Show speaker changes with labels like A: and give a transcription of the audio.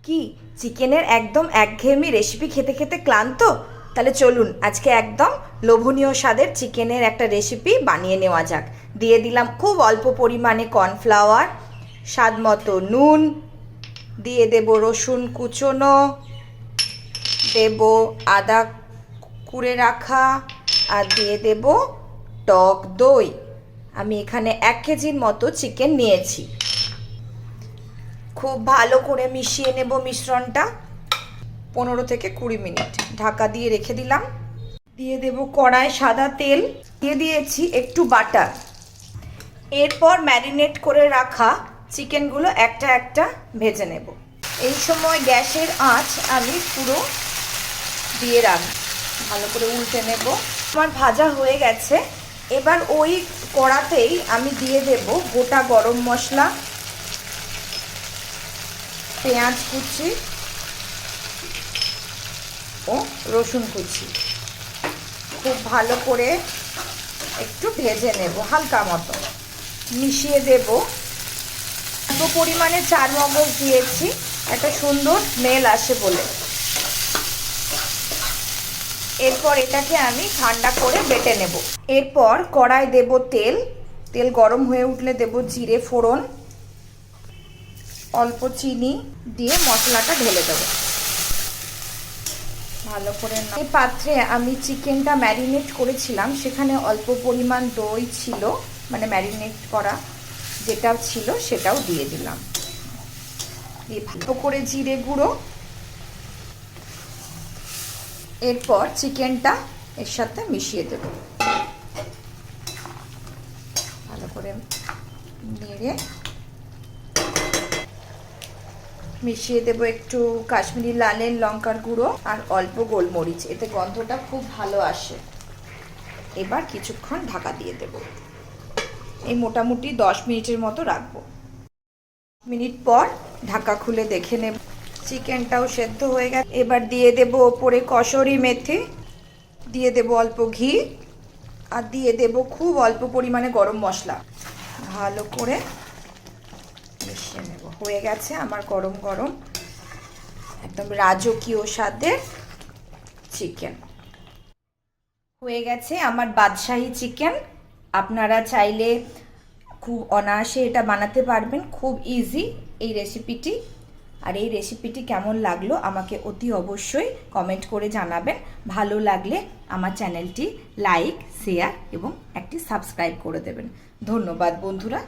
A: কি চিকেনের একদম একঘেয়েমি রেসিপি খেতে খেতে ক্লান্ত? তাহলে চলুন আজকে একদম লোভনীয় স্বাদের চিকেনের একটা রেসিপি বানিয়ে নেওয়া যাক। দিয়ে দিলাম খুব অল্প পরিমাণে কর্নফ্লাওয়ার, স্বাদ মতো নুন, দিয়ে দেব রসুন কুচোনো, দেব আদা কুড়ে রাখা, আর দিয়ে দেব টক দই। আমি এখানে 1 কেজির মতো চিকেন নিয়েছি। খুব ভালো করে মিশিয়ে নেব মিশ্রণটা। 15 থেকে 20 মিনিট ঢাকা দিয়ে রেখে দিলাম। দিয়ে দেব কড়ায় সাদা তেল, দিয়ে দিয়েছি একটু বাটার। এরপর ম্যারিনেট করে রাখা চিকেনগুলো একটা একটা ভেজে নেব। এই সময় গ্যাসের আঁচ আমি পুরো দিয়ে রাখব, ভালো করে উল্টে নেব। আমার ভাজা হয়ে গেছে। এবার ওই কড়াতেই আমি দিয়ে দেব গোটা গরম মশলা, পেঁয়াজ কুচি ও রসুন কুচি। খুব ভালো করে একটু ভেজে নেব, হালকা মতো মিশিয়ে দেব। অল্প পরিমাণে চারমগজ দিয়েছি, একটা সুন্দর স্মেল আসে বলে। এরপর এটাকে আমি ঠান্ডা করে বেটে নেব। এরপর কড়াই দেব তেল, তেল গরম হয়ে উঠলে দেব জিরে ফোড়ন, অল্প চিনি দিয়ে মশলাটা ঢেলে দেবো ভালো করে। এই পাত্রে আমি চিকেনটা ম্যারিনেট করেছিলাম, সেখানে অল্প পরিমাণ দই ছিল, মানে ম্যারিনেট করা যেটা ছিল সেটাও দিয়ে দিলাম। দিয়ে ভালো করে জিরে গুঁড়ো, এরপর চিকেনটা এর সাথে মিশিয়ে দেব। ভালো করে নেড়ে মিশিয়ে দেব একটু কাশ্মীরি লাল লঙ্কার গুঁড়ো আর অল্প গোলমরিচ, এতে গন্ধটা খুব ভালো আসে। এবার কিছুক্ষণ ঢাকা দিয়ে দেব। এই মোটামুটি 10 মিনিটের মতো রাখবো। মিনিট পর ঢাকা খুলে দেখে নেব, চিকেনটাও সেদ্ধ হয়ে গেছে। এবার দিয়ে দেব ওপরে কসুরি মেথি, দিয়ে দেব অল্প ঘি, আর দিয়ে দেব খুব অল্প পরিমাণে গরম মশলা। ভালো করে মিশিয়ে নেব। হয়ে গেছে আমার গরম গরম একদম রাজকীয় স্বাদের চিকেন। হয়ে গেছে আমার বাদশাহী চিকেন। আপনারা চাইলে খুব অনায়াসে এটা বানাতে পারবেন, খুব ইজি এই রেসিপিটি। আর এই রেসিপিটি কেমন লাগলো আমাকে অতি অবশ্যই কমেন্ট করে জানাবেন। ভালো লাগলে আমার চ্যানেলটি লাইক, শেয়ার এবং একটি সাবস্ক্রাইব করে দেবেন। ধন্যবাদ বন্ধুরা।